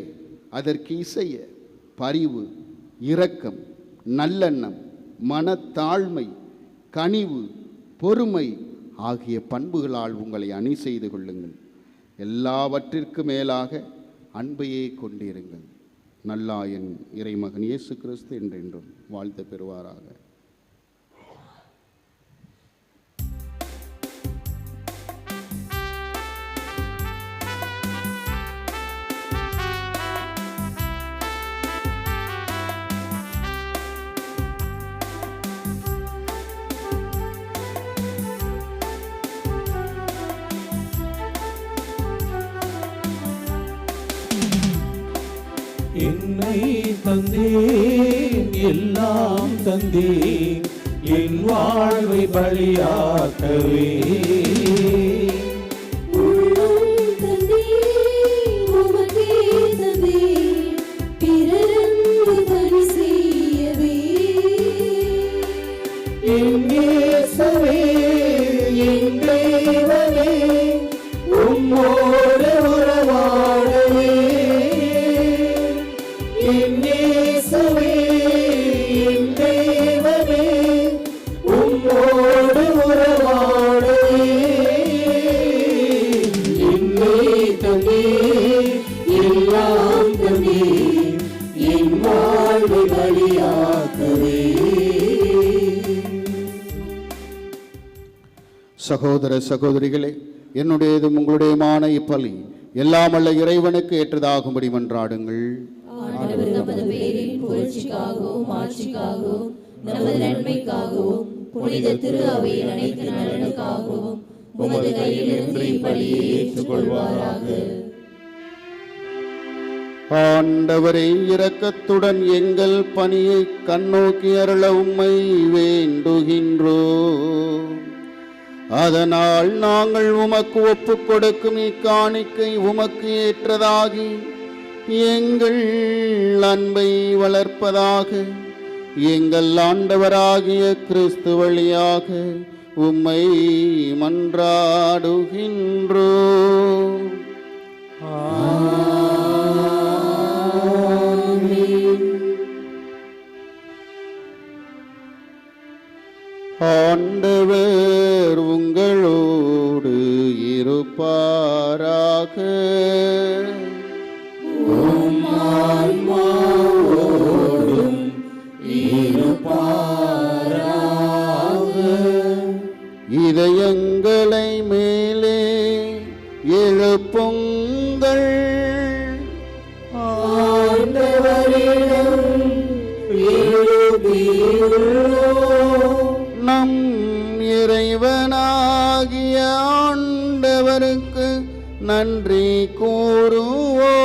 அதற்கு இசைய பரிவு, இரக்கம், நல்லெண்ணம், மனத்தாழ்மை, கனிவு, பொறுமை ஆகிய பண்புகளால் உங்களை அணி செய்து கொள்ளுங்கள். எல்லாவற்றிற்கு மேலாக அன்பையே கொண்டிருங்கள். நல்லாயன் இறைமகன் இயேசு கிறிஸ்து என்றென்றும் வாழ்த்து பெறுவாராக. என்னை தந்தேன், எல்லாம் தந்தேன், என் வாழ்வை பலியாக்கவே. உள்ளம் தந்தேன், உமக்கே தந்தேன், பிறரன்பு பணி செய்யவே. என் இயேசுவே, என் தேவனே, உம்மோடு உறவாடவே. என் இயேசுவே, என் தேவனே, உம்மோடு உறவாடவே. என்னை தந்தேன், எல்லாம் தந்தேன், என் வாழ்வை பலியாக்கவே. சகோதர சகோதரிகளே, என்னுடையதும் உங்களுடையமான இப்பலி எல்லாம் வல்ல இறைவனுக்கு ஏற்றதாகும்படி மன்றாடுங்கள். ஆண்டவர் தமது பேரின் புகழ்ச்சிக்காகவும் ஆட்சிக்காகவும் நமது நன்மைக்காகவும் புனித திரு அவையின் அனைத்து நலனுக்காகவும் உமது கையிலிருந்து இப்பலியை ஏற்றுக்கொள்வாராக. ஆண்டவரே, இரக்கத்துடன் எங்கள் பணியை கண்ணோக்கி அருள உம்மை வேண்டுகின்றோம். அதனால் நாங்கள் உமக்கு ஒப்புக் கொடுக்கும் இக்காணிக்கை உமக்கு ஏற்றதாகி எங்கள் அன்பை வளர்ப்பதாக. எங்கள் ஆண்டவராகிய கிறிஸ்து வழியாக உம்மை மன்றாடுகின்றோம். ஆண்டவர் உங்களோடு இருப்பாராக. இதயங்களை மேலே எழுப்புங்கள். ஆண்டவரிடம் நம் இறைவனாகிய ஆண்டவருக்கு நன்றி கூறுவோம்.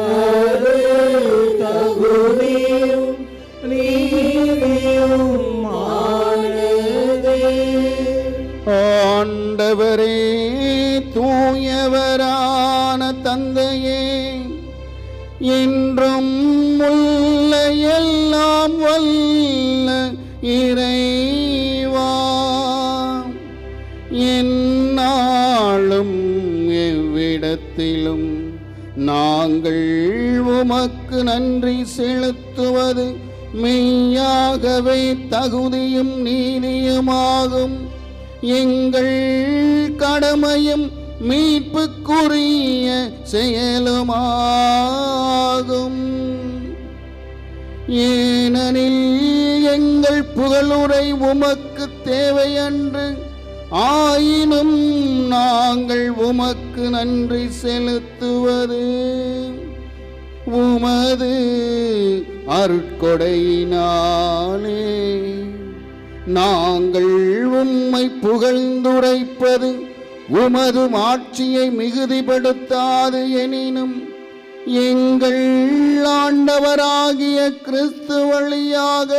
அது தகுதியும் நீதியும் ஆனதே. ஆண்டவரே, தூயவரான தந்தையே, என்றும் உள்ள எல்லாம் வல்ல இறைவா, எந்நாளும் எவ்விடத்திலும் நாங்கள் உமக்கு நன்றி செலுத்துவது மெய்யாகவே தகுதியும் நீதியுமாகும். எங்கள் கடமையும் மீட்புக்குரிய செயலுமாகும். ஏனெனில் எங்கள் புகழுரை உமக்கு தேவையன்று, ஆயினும் நாங்கள் உமக்கு நன்றி செலுத்துவது உமது அருட்கொடையினாலே. நாங்கள் உம்மை புகழ்ந்துரைப்பது உமது ஆட்சியை மிகுதிப்படுத்தாது எனினும், எங்கள் ஆண்டவராகிய கிறிஸ்து வழியாக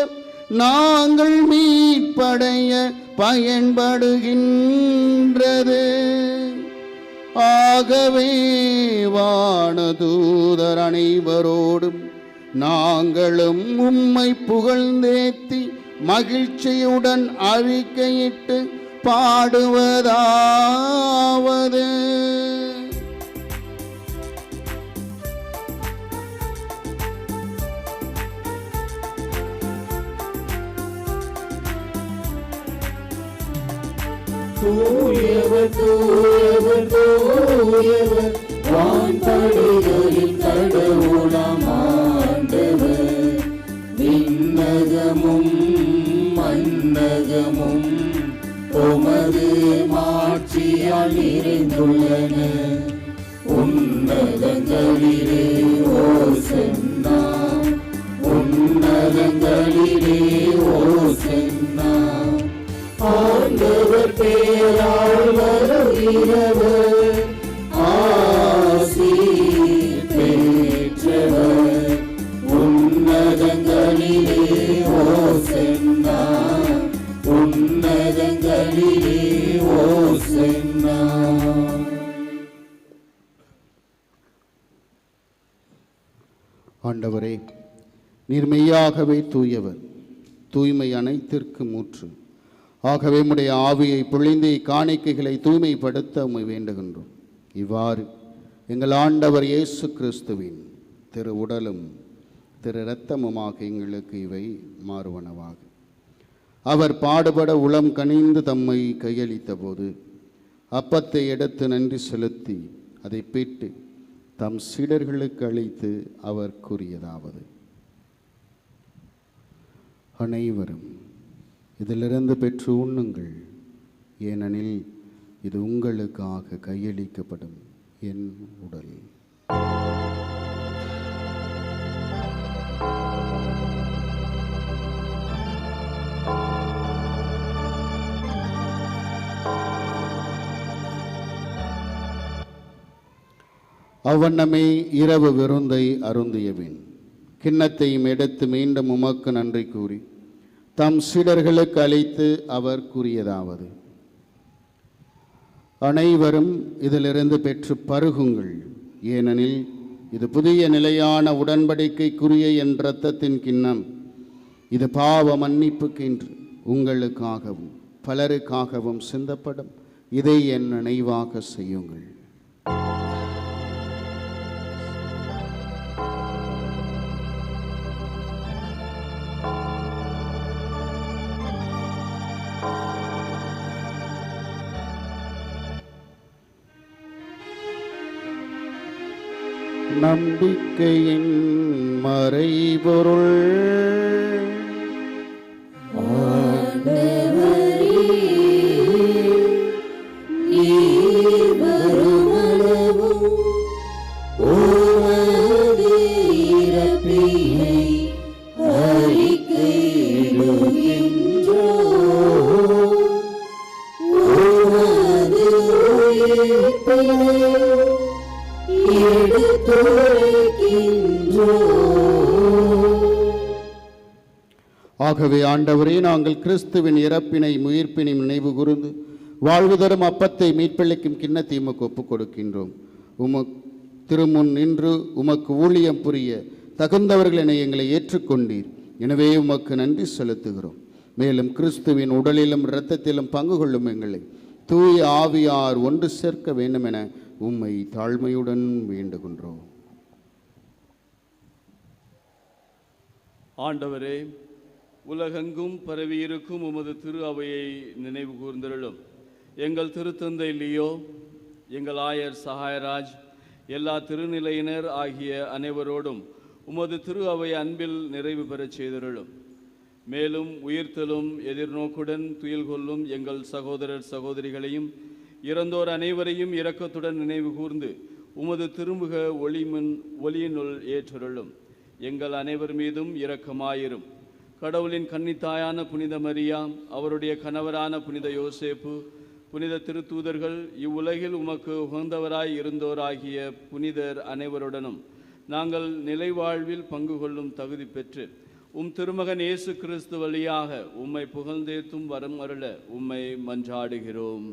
நாங்கள் மீட்படைய பயன்படுகின்றது. ஆகவே வானதூதர் அனைவரோடும் நாங்களும் உம்மை புகழ்ந்தேத்தி மகிழ்ச்சியுடன் அறிக்கையிட்டு பாடுவதாவது: தூயவர் தூயவர் தூயவர், வான்படைகளின் கடவுளாம் ஆண்டவர். விண்ணகமும் மண்ணகமும் உமது மாட்சியால் நிறைந்துள்ளன. உன்னதங்களிலே ஓசன்னா, உன்னதங்களிலே ஓசன்னா. ஆண்டவர் பெயரால் வருகிறவர் ஆசி பெற்றவர். ஓசன்னா. ஆண்டவரே, நீர் மெய்யாகவே தூயவர், தூய்மை அனைத்திற்கும் ஊற்று. ஆகவே உம்முடைய ஆவியை பொழிந்து காணிக்கைகளை தூய்மைப்படுத்த உம்மை வேண்டுகின்றோம். இவ்வாறு எங்கள் ஆண்டவர் இயேசு கிறிஸ்துவின் திரு உடலும் திரு இரத்தமுமாக எங்களுக்கு இவை மாறுவனவாக. அவர் பாடுபட உளம் கனிந்து தம்மை கையளித்த போது அப்பத்தை எடுத்து நன்றி செலுத்தி அதை பிட்டு தம் சீடர்களுக்கு அளித்து அவர் கூறியதாவது: அனைவரும் இதிலிருந்து பெற்று உண்ணுங்கள், ஏனெனில் இது உங்களுக்காக கையளிக்கப்படும் என் உடல். அவ்வண்ணமே இரவு விருந்தை அருந்தியபின் கிண்ணத்தையும் எடுத்து மீண்டும் உமக்கு நன்றி கூறி தம் சீடர்களுக்கு அளித்து அவர் கூறியதாவது: அனைவரும் இதிலிருந்து பெற்று பருகுங்கள், ஏனெனில் இது புதிய நிலையான உடன்படிக்கைக்குரிய என் இரத்தத்தின் கிண்ணம். இது பாவ மன்னிப்புக்கென்று உங்களுக்காகவும் பலருக்காகவும் சிந்தப்படும். இதை என் நினைவாக செய்யுங்கள். நம்பிக்கையின் மறைபொருள். ஆகவே ஆண்டவரே, நாங்கள் கிறிஸ்துவின் இறப்பினை உயிர்ப்பினை நினைவு கூர்ந்து வாழ்வு தரும் அப்பத்தை மீட்பளிக்கும் கிண்ணத்தை உமக்கு ஒப்புக் கொடுக்கின்றோம். உமக்கு திருமுன் நின்று உமக்கு ஊழியம் புரிய தகுந்தவர்கள் என எங்களை ஏற்றுக்கொண்டீர். எனவே உமக்கு நன்றி செலுத்துகிறோம். மேலும் கிறிஸ்துவின் உடலிலும் இரத்தத்திலும் பங்கு கொள்ளும் எங்களை தூய ஆவியார் ஒன்று சேர்க்க வேண்டும் என உம்மை தாழ்மையுடன் வேண்டுகின்றோம். ஆண்டவரே, உலகெங்கும் பரவியிருக்கும் உமது திரு அவையை நினைவு கூர்ந்தருளும். எங்கள் திருத்தந்தை லியோ, எங்கள் ஆயர் சகாயராஜ், எல்லா திருநிலையினர் ஆகிய அனைவரோடும் உமது திரு அவை அன்பில் நிறைவு பெறச் செய்தருளும். மேலும் உயிர்த்தலும் எதிர்நோக்குடன் துயில் கொள்ளும் எங்கள் சகோதரர் சகோதரிகளையும் இறந்தோர் அனைவரையும் இரக்கத்துடன் நினைவு கூர்ந்து உமது திருமுக ஒளியினுள் ஏற்றருளும். எங்கள் அனைவர் மீதும் இரக்கமாயிரும். கடவுளின் கன்னித்தாயான புனித மரியா, அவருடைய கணவரான புனித யோசேப்பு, புனித திருத்தூதர்கள், இவ்வுலகில் உமக்கு உகந்தவராய் இருந்தோராகிய புனிதர் அனைவருடனும் நாங்கள் நிலைவாழ்வில் பங்கு கொள்ளும் தகுதி பெற்று உம் திருமகன் இயேசு கிறிஸ்து வழியாக உம்மை புகழ்ந்தேத்தும் வரம் அருள உம்மை மன்றாடுகிறோம்.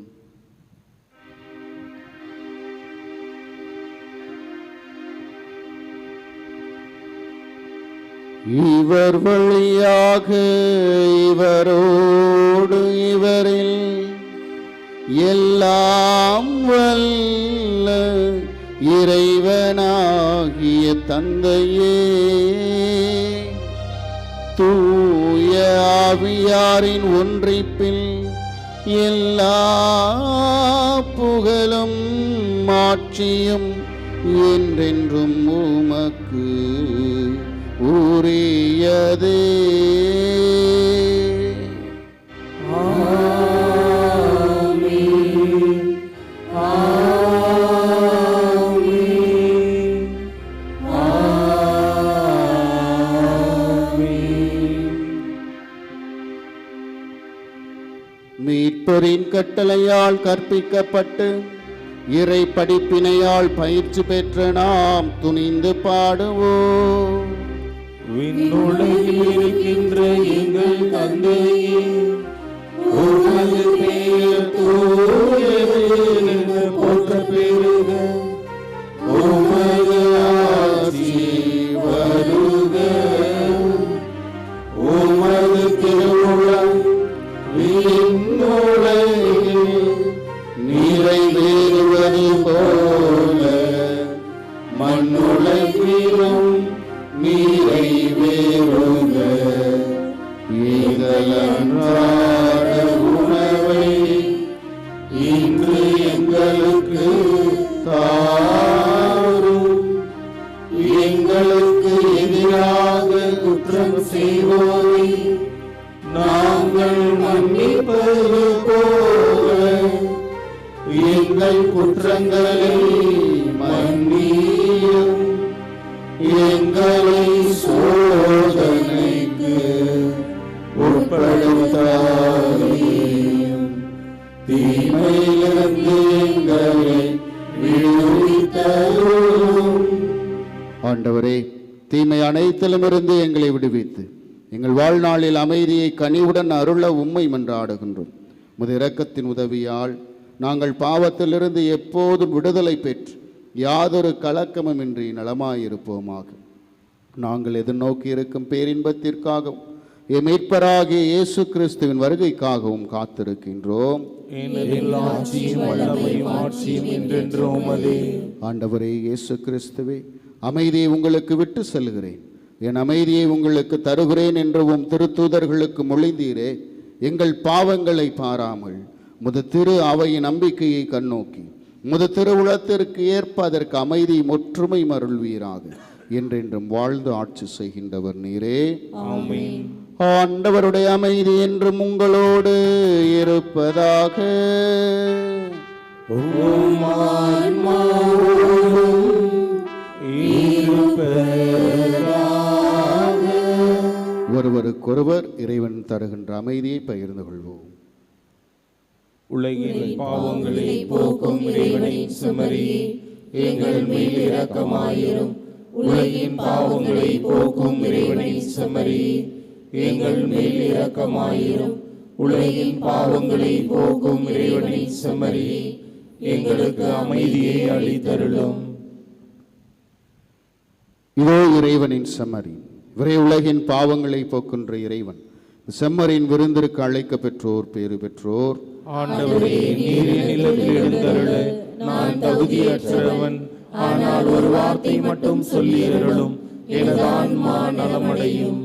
இவர் வழியாக இவரோடு இவரில் எல்லாம் வல்ல இறைவனாகிய தந்தையே, தூய ஆவியாரின் ஒன்றிப்பில் எல்லா புகழும் மாட்சியும் என்றென்றும் உமக்கு உரியதே. மீட்பரின் கட்டளையால் கற்பிக்கப்பட்டு இறை படிப்பினையால் பயிற்சி பெற்ற நாம் துணிந்து பாடுவோம். விண்ணுலகில் இருக்கின்ற எங்கள் தந்தையே, உமது பெயர் தூயது எங்களுக்கு தாரும். எங்களுக்கு எதிராக குற்றம் செய்வோரை நாங்கள் மன்னிப்பது போல எங்கள் குற்றங்களை மன்னியும். எங்களை சோதனைக்கு உட்படுத்தாதேயும். தீமையிலிருந்து எங்களை விடுவித்தருளும். ஆண்டவரே, தீமை அனைத்திலுமிருந்து எங்களை விடுவித்து எங்கள் வாழ்நாளில் அமைதியை கனிவுடன் அருள உம்மை மன்றாடுகின்றோம். உமது இரக்கத்தின் உதவியால் நாங்கள் பாவத்திலிருந்து எப்போதும் விடுதலை பெற்று யாதொரு கலக்கமுமின்றி நலமாயிருப்போமாக. நாங்கள் எதிர்நோக்கி இருக்கும் பேரின்பத்திற்காகவும் எம் மீட்பராகிய இயேசு கிறிஸ்துவின் வருகைக்காகவும் காத்திருக்கின்றோம். ஆண்டவரே இயேசு கிறிஸ்துவே, அமைதியை உங்களுக்கு விட்டு செல்கிறேன், என் அமைதியை உங்களுக்கு தருகிறேன் என்று உம் திருத்தூதர்களுக்கு மொழிந்தீரே. எங்கள் பாவங்களை பாராமல் முது திரு அவையின் நம்பிக்கையை கண்ணோக்கி முது திருவுளத்திற்கு ஏற்ப அதற்கு அமைதி ஒற்றுமை மருள்வீராக. என்றென்றும் வாழ்ந்து ஆட்சி செய்கின்றவர் நீரே. ஆண்டவருடைய அமைதி என்றும் உங்களோடு இருப்பதாக. ஒருவருக்கொருவர் இறைவன் தருகின்ற அமைதியை பகிர்ந்து கொள்வோம். உலகின் பாவங்களை போக்கும் இறைவனின் செம்மறியே, எங்கள் மேல் இரக்கமாயிரும். உலகின் பாவங்களை போக்கும் இறைவனின் செம்மறியே, எங்கள் மேல் இரக்கமாயிரும். உலகின் பாவங்களை போக்கும் இறைவனின் செம்மறியே, எங்களுக்கு அமைதியை அளித்தருளும். இதோ இறைவனின் செம்மறி, இவரே உலகின் பாவங்களை போக்கின்ற இறைவன். செம்மறியின் விருந்திற்கு அழைக்க பெற்றோர் பேறு பெற்றோர். ஆண்டவரே, நீர் என் இல்லத்தில் எழுந்தருள நான் தகுதியற்றவன். ஆனால் ஒரு வார்த்தை மட்டும் சொல்லி அருளும், எனது ஆன்மா நலமடையும்.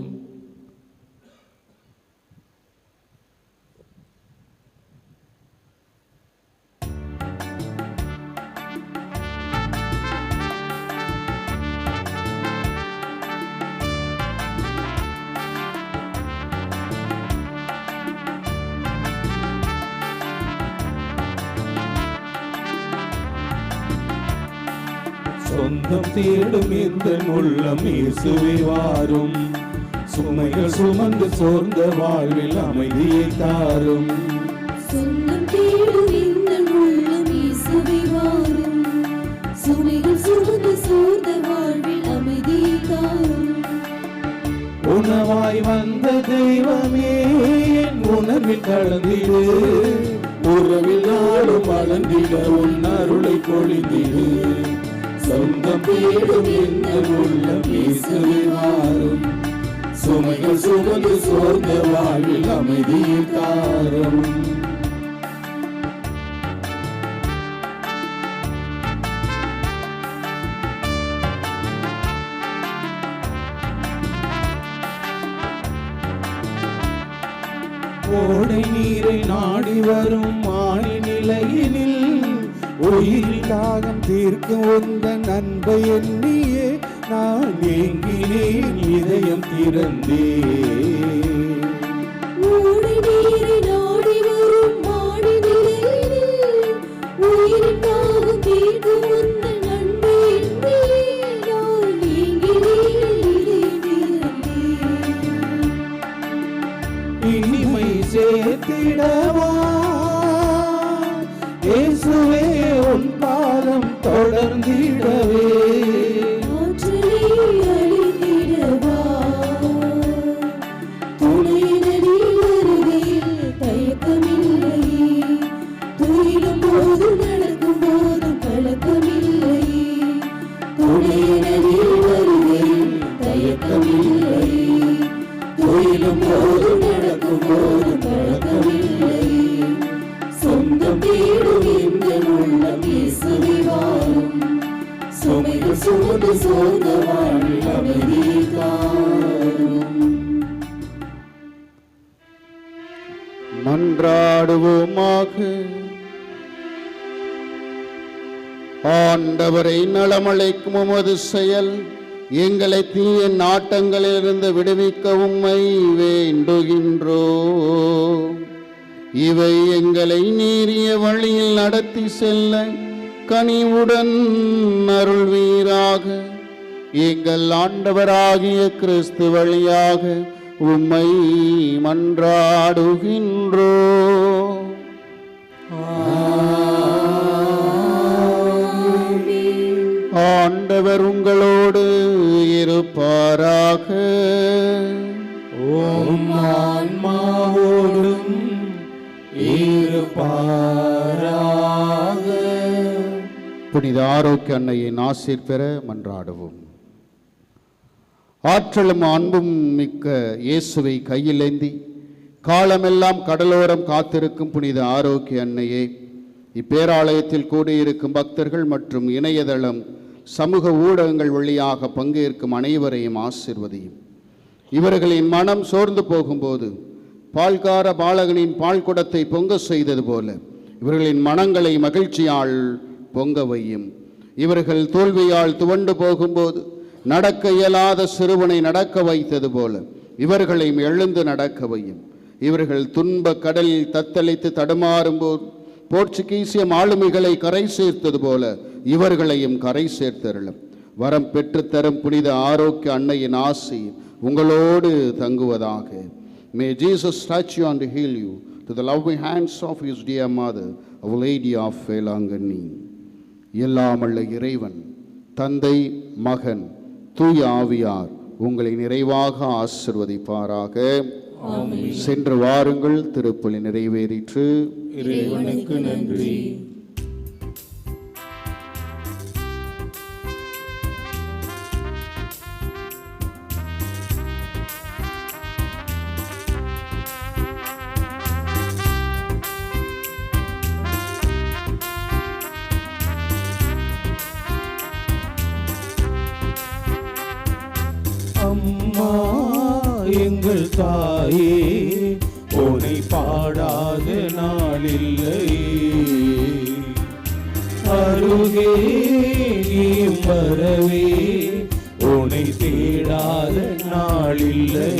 சொந்தம் தேடும் இந்த உள்ளம் இயேசுவே வாரும். சுமைகள் சுமந்து சோர்ந்த வாழ்வில் அமைதியை தாரும். சொந்தம் தேடும் இந்த உள்ளம் இயேசுவே வாரும். சுமைகள் சுமந்து சோர்ந்த வாழ்வில் அமைதியை தாரும். உணவாய் வந்த தெய்வமே, என் உணர்வில் கலந்திடு. உறவில் நாடும் வளர்ந்திட உன் அருளை பொழிந்திடு. சொந்தம் தேடும் இந்த உள்ளம் இயேசுவே வாரும். சுமைகள் சுமந்து சோர்ந்த வாழ்வில் அமைதியை தாரும். ஓடை நீரை நாடி வரும் மாறி நிலையினில் உயிரில் தாகம் தீர்க்கும் உந்தன் அன்பை எண்ணியே நான் ஏங்கினேன் இதயம் திறந்தேன். ஓடை நீரை நாடி வரும் மாறி நிலையினில் உயிரில் தாகம் தீர்க்கும் உந்தன் அன்பை எண்ணியே நான் ஏங்கினேன் இதயம் திறந்தேன். இனிமை சேர்த்திடவா இயேசுவே, உன் பாதம் தொடர்ந்திடவே. ஆற்றலை அளித்திடவா, துணையினி வருகையில் தயக்கமில்லையே. துயிலும் போதும் நடக்கும் போதும் கலக்கமில்லையே. துணையினி வருகையில் தயக்கமில்லையே. துயிலும் போதும் நடக்கும் போதும் கலக்கமில்லையே. சொந்தம் தேடும் இந்த உள்ளம் இயேசுவே வாரும். சுமைகள் சுமந்து சோர்ந்த வாழ்வில் அமைதியை தாரும். மன்றாடுவோமாக. ஆண்டவரை நலமழைக்கும் உமது செயல் எங்களை தீய நாட்டங்களிலிருந்து விடுவிக்க உம்மை வேண்டுகின்றோ. இவை எங்களை நேரிய வழியில் நடத்தி செல்ல கனிவுடன் அருள்வீராக. எங்கள் ஆண்டவராகிய கிறிஸ்து வழியாக உம்மை மன்றாடுகின்றோ. ஆண்டவர் உங்களோடு இருப்பாராக. உம் ஆன்மாவோடும் இருப்பாராக. புனித ஆரோக்கிய அன்னையின் ஆசீர் பெற மன்றாடுவோம். ஆற்றலும் அன்பும் மிக்க இயேசுவை கையிலேந்தி காலமெல்லாம் கடலோரம் காத்திருக்கும் புனித ஆரோக்கிய அன்னையே, இப்பேராலயத்தில் கூடியிருக்கும் பக்தர்கள் மற்றும் இணையதளம் சமூக ஊடகங்கள் வழியாக பங்கேற்கும் அனைவரையும் ஆசிர்வதியும். இவர்களின் மனம் சோர்ந்து போகும்போது பால்கார பாலகனின் பால் குடத்தை பொங்க செய்தது போல இவர்களின் மனங்களை மகிழ்ச்சியால் பொங்க வையும். இவர்கள் தோல்வியால் துவண்டு போகும்போது நடக்க இயலாத சிறுவனை நடக்க வைத்தது போல இவர்களையும் எழுந்து நடக்க வையும். இவர்கள் துன்ப கடலில் தத்தளித்து தடுமாறும்போது போர்ச்சுகீசிய ஆளுமைகளை கரை சேர்த்தது போல இவர்களையும் கரை சேர்த்தருளும். வரம் பெற்றுத்தரும் புனித ஆரோக்கிய அன்னையின் ஆசி உங்களோடு தங்குவதாக. May Jesus touch you and heal you to the loving hands of his dear mother, Our Lady of Velangani. எல்லாமல்ல இறைவன் தந்தை மகன் தூய ஆவியார் உங்களை நிறைவாக ஆசிர்வதிப்பாராக. சென்று வாருங்கள், திருப்பலி நிறைவேறிற்று. இறைவனுக்கு நன்றி. அம்மா எங்கள் தாயே, உன்னை பாடாத நாளில்லை. அருகே நீ வரவே உன்னை தேடாத நாளில்லை.